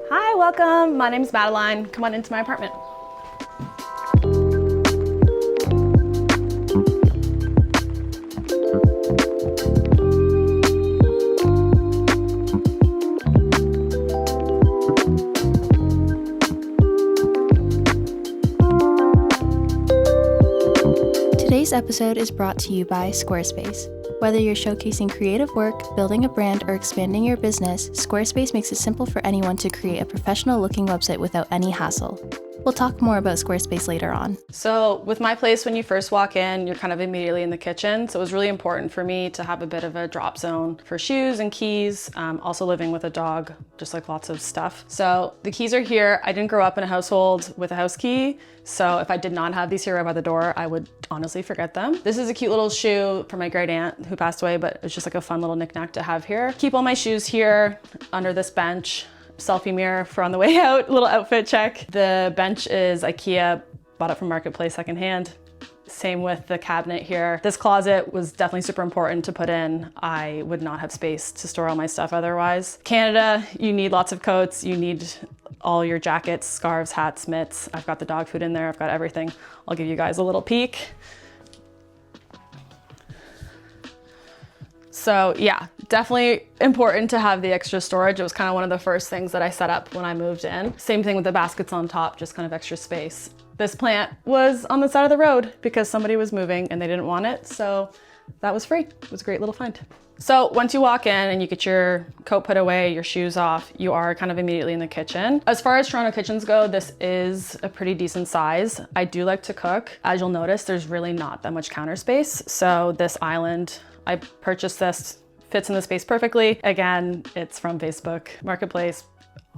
Hi, welcome. My name's Madeline. Come on into my apartment. Today's episode is brought to you by Squarespace. Whether you're showcasing creative work, building a brand, or expanding your business, Squarespace makes it simple for anyone to create a professional-looking website without any hassle. We'll talk more about Squarespace later on. So with my place, when you first walk in, you're kind of immediately in the kitchen. So it was really important for me to have a bit of a drop zone for shoes and keys. Also living with a dog, just like lots of stuff. So the keys are here. I didn't grow up in a household with a house key. So if I did not have these here right by the door, I would honestly forget them. This is a cute little shoe from my great aunt who passed away, but it's just like a fun little knickknack to have here. Keep all my shoes here under this bench. Selfie mirror for on the way out, little outfit check. The bench is IKEA, bought it from Marketplace secondhand. Same with the cabinet here. This closet was definitely super important to put in. I would not have space to store all my stuff otherwise. Canada, you need lots of coats. You need all your jackets, scarves, hats, mitts. I've got the dog food in there. I've got everything. I'll give you guys a little peek. So yeah, definitely important to have the extra storage. It was kind of one of the first things that I set up when I moved in. Same thing with the baskets on top, just kind of extra space. This plant was on the side of the road because somebody was moving and they didn't want it. So that was free. It was a great little find. So once you walk in and you get your coat put away, your shoes off, you are kind of immediately in the kitchen. As far as Toronto kitchens go, this is a pretty decent size. I do like to cook. As you'll notice, there's really not that much counter space. So this island, I purchased this, fits in the space perfectly. Again, it's from Facebook Marketplace,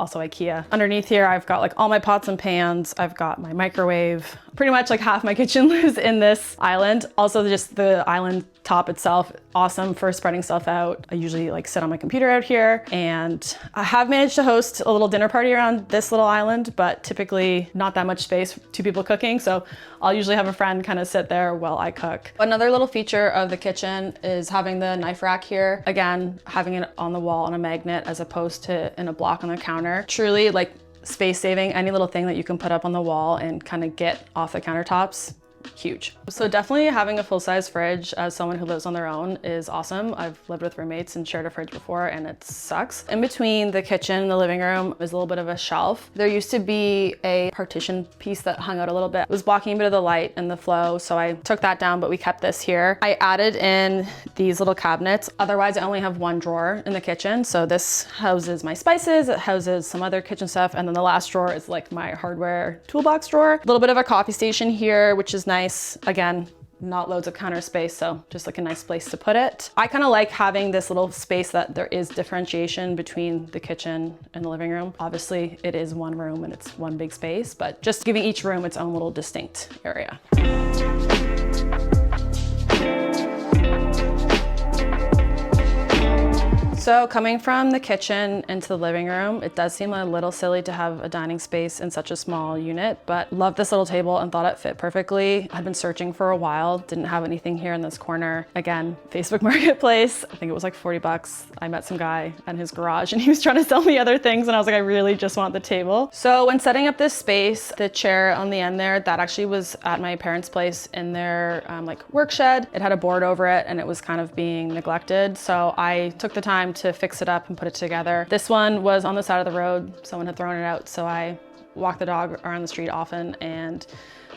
also IKEA. Underneath here, I've got like all my pots and pans. I've got my microwave. Pretty much like half my kitchen lives in this island. Also just the island top itself, awesome for spreading stuff out. I usually like sit on my computer out here, and I have managed to host a little dinner party around this little island, but typically not that much space, 2 people cooking. So I'll usually have a friend kind of sit there while I cook. Another little feature of the kitchen is having the knife rack here. Again, having it on the wall on a magnet as opposed to in a block on the counter. Truly like space saving, any little thing that you can put up on the wall and kind of get off the countertops. Huge. So definitely having a full-size fridge as someone who lives on their own is awesome. I've lived with roommates and shared a fridge before and it sucks. In between the kitchen and the living room is a little bit of a shelf. There used to be a partition piece that hung out a little bit. It was blocking a bit of the light and the flow, so I took that down, but we kept this here. I added in these little cabinets. Otherwise, I only have one drawer in the kitchen. So this houses my spices, it houses some other kitchen stuff, and then the last drawer is like my hardware toolbox drawer. A little bit of a coffee station here, which is nice. Again, not loads of counter space, so just like a nice place to put it. I kind of like having this little space that there is differentiation between the kitchen and the living room. Obviously, it is one room and it's one big space, but just giving each room its own little distinct area. So coming from the kitchen into the living room, it does seem a little silly to have a dining space in such a small unit, but love this little table and thought it fit perfectly. I'd been searching for a while, didn't have anything here in this corner. Again, Facebook Marketplace, I think it was like 40 bucks. I met some guy at his garage and he was trying to sell me other things and I was like, I really just want the table. So when setting up this space, the chair on the end there, that actually was at my parents' place in their like work shed. It had a board over it and it was kind of being neglected. So I took the time to fix it up and put it together. This one was on the side of the road. Someone had thrown it out, so I walk the dog around the street often and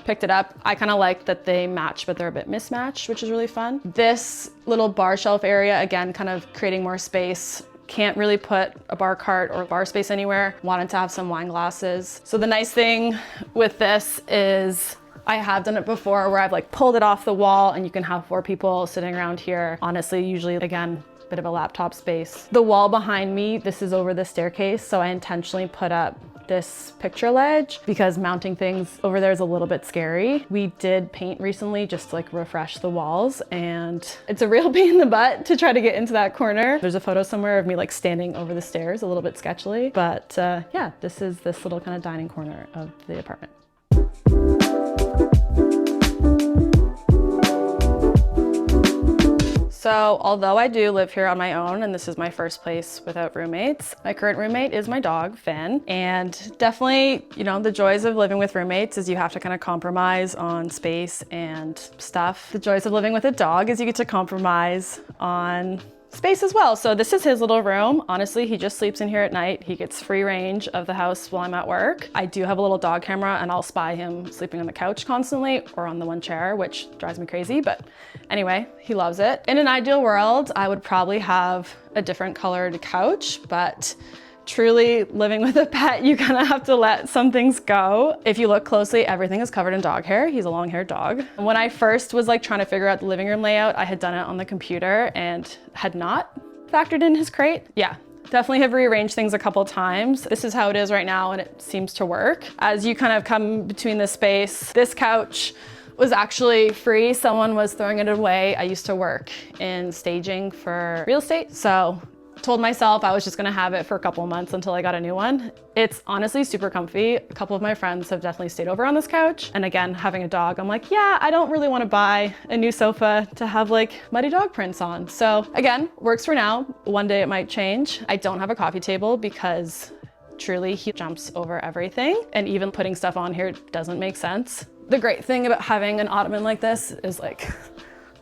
picked it up. I kind of like that they match, but they're a bit mismatched, which is really fun. This little bar shelf area, again, kind of creating more space. Can't really put a bar cart or bar space anywhere. Wanted to have some wine glasses. So the nice thing with this is I have done it before where I've like pulled it off the wall and you can have 4 people sitting around here. Honestly, usually, again, bit of a laptop space. The wall behind me, this is over the staircase, so I intentionally put up this picture ledge because mounting things over there is a little bit scary. We did paint recently just to like refresh the walls, and it's a real pain in the butt to try to get into that corner. There's a photo somewhere of me like standing over the stairs, a little bit sketchily, but yeah, this is this little kind of dining corner of the apartment. So although I do live here on my own, and this is my first place without roommates, my current roommate is my dog, Finn. And definitely, you know, the joys of living with roommates is you have to kind of compromise on space and stuff. The joys of living with a dog is you get to compromise on space as well. So this is his little room. Honestly, he just sleeps in here at night. He gets free range of the house while I'm at work. I do have a little dog camera and I'll spy him sleeping on the couch constantly or on the one chair, which drives me crazy, but anyway, he loves it. In an ideal world, I would probably have a different colored couch, but truly living with a pet, you kind of have to let some things go. If you look closely, everything is covered in dog hair. He's a long-haired dog. When I first was like trying to figure out the living room layout, I had done it on the computer and had not factored in his crate. Yeah, definitely have rearranged things a couple times. This is how it is right now and it seems to work. As you kind of come between the space, this couch was actually free. Someone was throwing it away. I used to work in staging for real estate, so told myself I was just gonna have it for a couple of months until I got a new one. It's honestly super comfy. A couple of my friends have definitely stayed over on this couch. And again, having a dog, I'm like, yeah, I don't really wanna buy a new sofa to have like muddy dog prints on. So again, works for now. One day it might change. I don't have a coffee table because truly he jumps over everything. And even putting stuff on here doesn't make sense. The great thing about having an ottoman like this is like,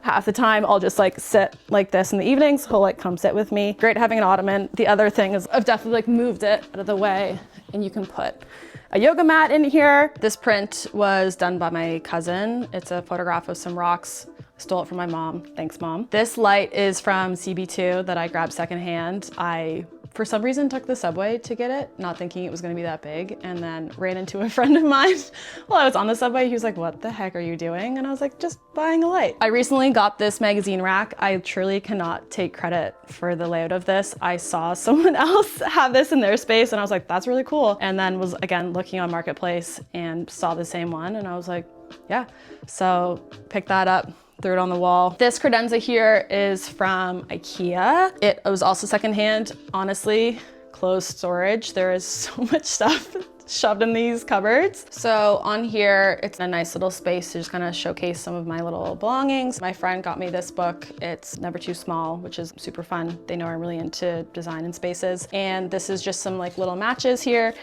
half the time I'll just like sit like this in the evenings. He'll like come sit with me. Great having an ottoman. The other thing is I've definitely like moved it out of the way and you can put a yoga mat in here. This print was done by my cousin. It's a photograph of some rocks. I stole it from my mom. Thanks, Mom. This light is from CB2 that I grabbed secondhand. I for some reason took the subway to get it, not thinking it was gonna be that big, and then ran into a friend of mine while I was on the subway. He was like, what the heck are you doing? And I was like, just buying a light. I recently got this magazine rack. I truly cannot take credit for the layout of this. I saw someone else have this in their space and I was like, that's really cool. And then was again looking on Marketplace and saw the same one and I was like, yeah. So picked that up, threw it on the wall. This credenza here is from IKEA. It was also secondhand. Honestly, closed storage. There is so much stuff shoved in these cupboards. So on here, it's a nice little space to just kind of showcase some of my little belongings. My friend got me this book. It's Never Too Small, which is super fun. They know I'm really into design and spaces. And this is just some like little matches here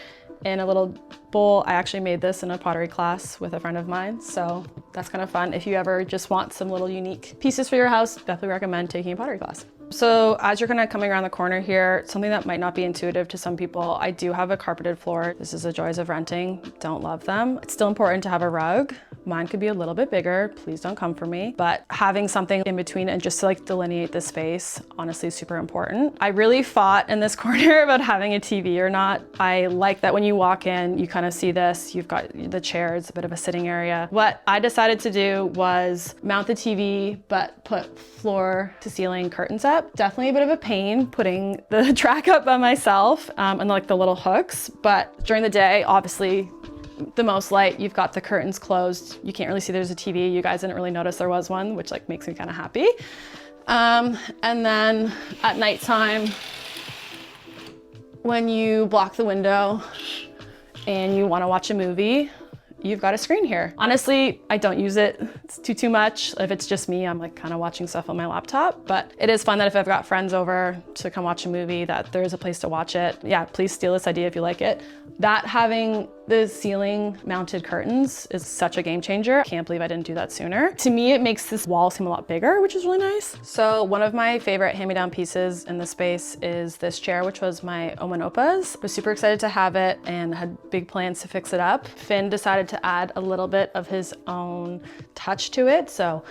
in a little bowl. I actually made this in a pottery class with a friend of mine, so that's kind of fun. If you ever just want some little unique pieces for your house, definitely recommend taking a pottery class. So as you're kind of coming around the corner here, something that might not be intuitive to some people, I do have a carpeted floor. This is the joys of renting. Don't love them. It's still important to have a rug. Mine could be a little bit bigger. Please don't come for me. But having something in between and just to like delineate the space, honestly, super important. I really fought in this corner about having a TV or not. I like that when you walk in, you kind of see this. You've got the chairs, a bit of a sitting area. What I decided to do was mount the TV, but put floor to ceiling curtains up. Definitely a bit of a pain putting the track up by myself and like the little hooks, but during the day, obviously the most light, you've got the curtains closed. You can't really see there's a TV. You guys didn't really notice there was one, which like makes me kind of happy. And then at nighttime, when you block the window and you want to watch a movie, you've got a screen here. Honestly, I don't use it too much. If it's just me, I'm like kind of watching stuff on my laptop, but it is fun that if I've got friends over to come watch a movie that there is a place to watch it. Yeah, please steal this idea if you like it. That having the ceiling mounted curtains is such a game changer. I can't believe I didn't do that sooner. To me, it makes this wall seem a lot bigger, which is really nice. So one of my favorite hand-me-down pieces in the space is this chair, which was my Oma and Opa's. I was super excited to have it and had big plans to fix it up. Finn decided to add a little bit of his own touch to it. So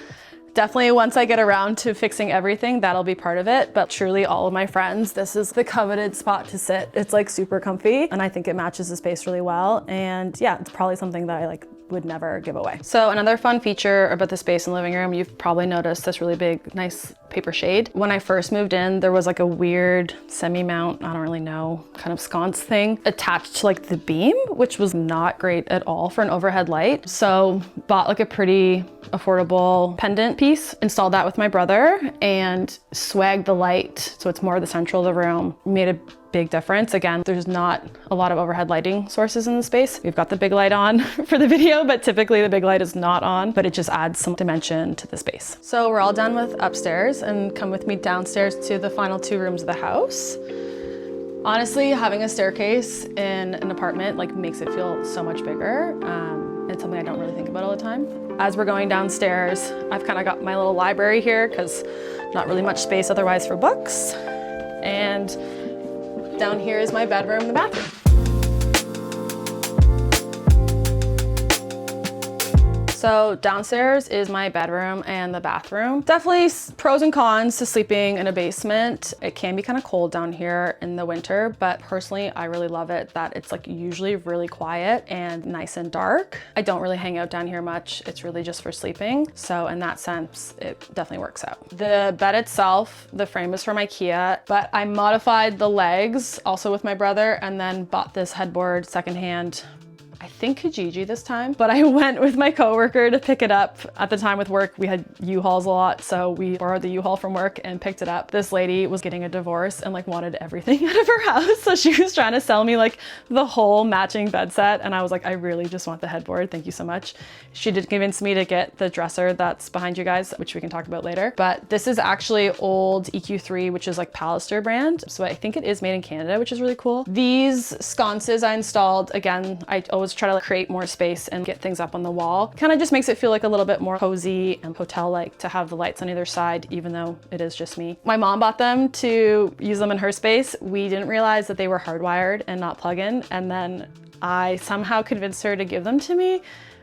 definitely once I get around to fixing everything, that'll be part of it. But truly all of my friends, this is the coveted spot to sit. It's like super comfy and I think it matches the space really well. And yeah, it's probably something that I like would never give away. So another fun feature about the space in the living room, you've probably noticed this really big, nice paper shade. When I first moved in, there was like a weird semi-mount, I don't really know, kind of sconce thing attached to like the beam, which was not great at all for an overhead light. So bought like a pretty affordable pendant piece, installed that with my brother, and swagged the light so it's more the central of the room. Made a big difference. Again, there's not a lot of overhead lighting sources in the space. We've got the big light on for the video, but typically the big light is not on, but it just adds some dimension to the space. So we're all done with upstairs, and come with me downstairs to the final 2 rooms of the house. Honestly, having a staircase in an apartment like makes it feel so much bigger. It's something I don't really think about all the time. As we're going downstairs, I've kind of got my little library here because not really much space otherwise for books. And down here is my bedroom and the bathroom. So downstairs is my bedroom and the bathroom. Definitely pros and cons to sleeping in a basement. It can be kind of cold down here in the winter, but personally, I really love it that it's like usually really quiet and nice and dark. I don't really hang out down here much. It's really just for sleeping. So in that sense, it definitely works out. The bed itself, the frame is from IKEA, but I modified the legs also with my brother and then bought this headboard secondhand. I think Kijiji this time, but I went with my coworker to pick it up. At the time with work, we had U-Hauls a lot, so we borrowed the U-Haul from work and picked it up. This lady was getting a divorce and like wanted everything out of her house, so she was trying to sell me like the whole matching bed set, and I was like, I really just want the headboard, thank you so much. She did convince me to get the dresser that's behind you guys, which we can talk about later, but this is actually old EQ3, which is like Pallister brand, so I think it is made in Canada, which is really cool. These sconces I installed, again, I always try to create more space and get things up on the wall. Kind of just makes it feel like a little bit more cozy and hotel-like to have the lights on either side, even though it is just me. My mom bought them to use them in her space. We didn't realize that they were hardwired and not plug-in, and then I somehow convinced her to give them to me.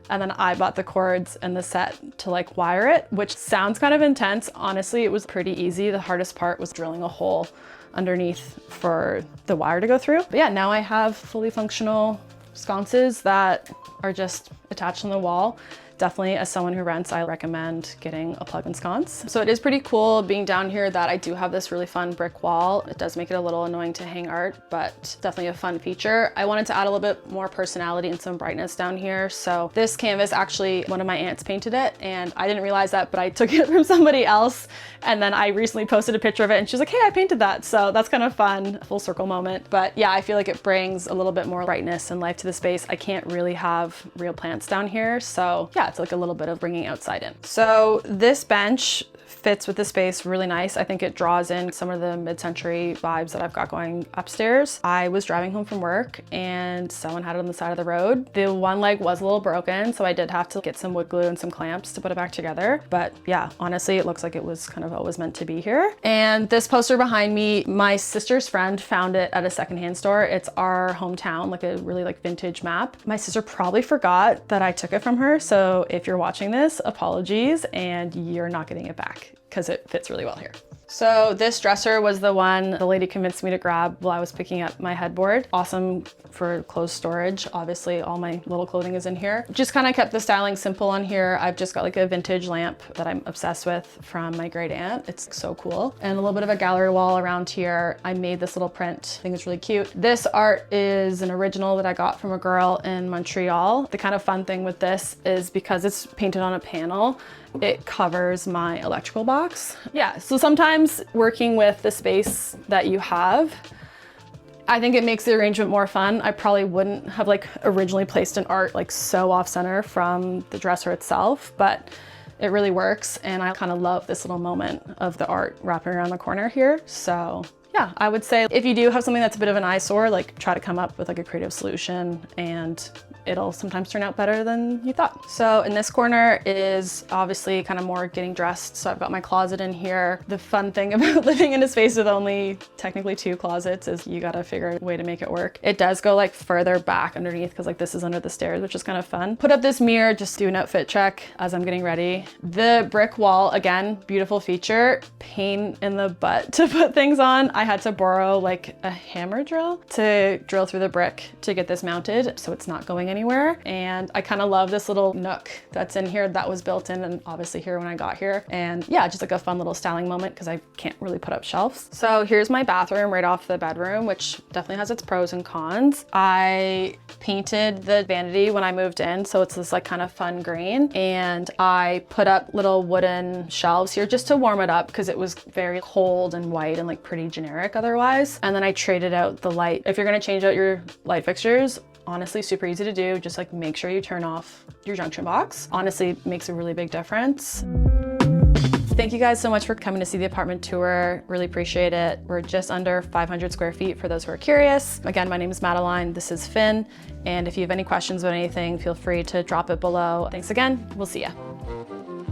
And then I bought the cords and the set to like wire it, which sounds kind of intense. Honestly, it was pretty easy. The hardest part was drilling a hole underneath for the wire to go through. But yeah, now I have fully functional sconces that are just attached on the wall. Definitely, as someone who rents, I recommend getting a plug-in sconce. So it is pretty cool being down here that I do have this really fun brick wall. It does make it a little annoying to hang art, but definitely a fun feature. I wanted to add a little bit more personality and some brightness down here. So this canvas, actually, one of my aunts painted it, and I didn't realize that, but I took it from somebody else. And then I recently posted a picture of it and she was like, hey, I painted that. So that's kind of fun, full circle moment. But yeah, I feel like it brings a little bit more brightness and life to the space. I can't really have real plants down here. So yeah, it's like a little bit of bringing outside in. So this bench fits with the space really nice. I think it draws in some of the mid-century vibes that I've got going upstairs. I was driving home from work and someone had it on the side of the road. The one leg was a little broken, so I did have to get some wood glue and some clamps to put it back together. But yeah, honestly, it looks like it was kind of always meant to be here. And this poster behind me, my sister's friend found it at a secondhand store. It's our hometown, like a really like vintage map. My sister probably forgot that I took it from her. So if you're watching this, apologies, and you're not getting it back because it fits really well here. So this dresser was the one the lady convinced me to grab while I was picking up my headboard. Awesome for clothes storage. Obviously, all my little clothing is in here. Just kind of kept the styling simple on here. I've just got like a vintage lamp that I'm obsessed with from my great aunt. It's so cool. And a little bit of a gallery wall around here. I made this little print. I think it's really cute. This art is an original that I got from a girl in Montreal. The kind of fun thing with this is because it's painted on a panel, it covers my electrical box. Yeah, so sometimes working with the space that you have, I think it makes the arrangement more fun. I probably wouldn't have like originally placed an art like so off center from the dresser itself, but it really works. And I kind of love this little moment of the art wrapping around the corner here. So yeah, I would say if you do have something that's a bit of an eyesore, like try to come up with like a creative solution and it'll sometimes turn out better than you thought. So in this corner is obviously kind of more getting dressed. So I've got my closet in here. The fun thing about living in a space with only technically 2 closets is you gotta figure a way to make it work. It does go like further back underneath because like this is under the stairs, which is kind of fun. Put up this mirror, just do an outfit check as I'm getting ready. The brick wall, again, beautiful feature. Pain in the butt to put things on. I had to borrow like a hammer drill to drill through the brick to get this mounted so it's not going anywhere. And I kind of love this little nook that's in here that was built in and obviously here when I got here. And yeah, just like a fun little styling moment because I can't really put up shelves. So here's my bathroom right off the bedroom, which definitely has its pros and cons. I painted the vanity when I moved in, so it's this like kind of fun green. And I put up little wooden shelves here just to warm it up because it was very cold and white and like pretty generic otherwise. And then I traded out the light. If you're gonna change out your light fixtures, honestly, super easy to do. Just like make sure you turn off your junction box. Honestly, makes a really big difference. Thank you guys so much for coming to see the apartment tour. Really appreciate it. We're just under 500 square feet for those who are curious. Again, my name is Madeline, this is Finn. And if you have any questions about anything, feel free to drop it below. Thanks again, we'll see ya.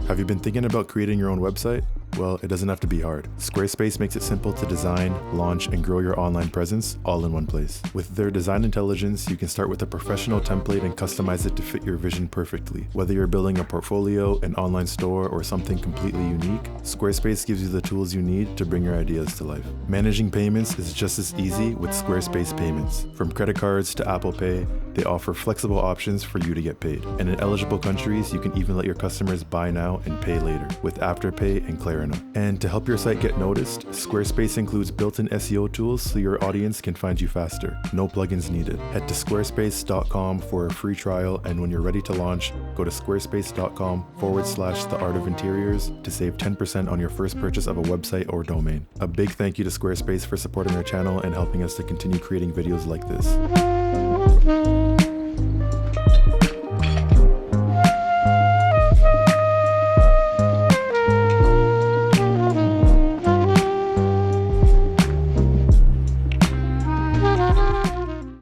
Have you been thinking about creating your own website? Well, it doesn't have to be hard. Squarespace makes it simple to design, launch, and grow your online presence all in one place. With their design intelligence, you can start with a professional template and customize it to fit your vision perfectly. Whether you're building a portfolio, an online store, or something completely unique, Squarespace gives you the tools you need to bring your ideas to life. Managing payments is just as easy with Squarespace Payments. From credit cards to Apple Pay, they offer flexible options for you to get paid. And in eligible countries, you can even let your customers buy now and pay later with Afterpay and Klarna. And to help your site get noticed, Squarespace includes built-in SEO tools so your audience can find you faster. No plugins needed. Head to squarespace.com for a free trial, and when you're ready to launch, go to squarespace.com/theartofinteriors to save 10% on your first purchase of a website or domain. A big thank you to Squarespace for supporting our channel and helping us to continue creating videos like this.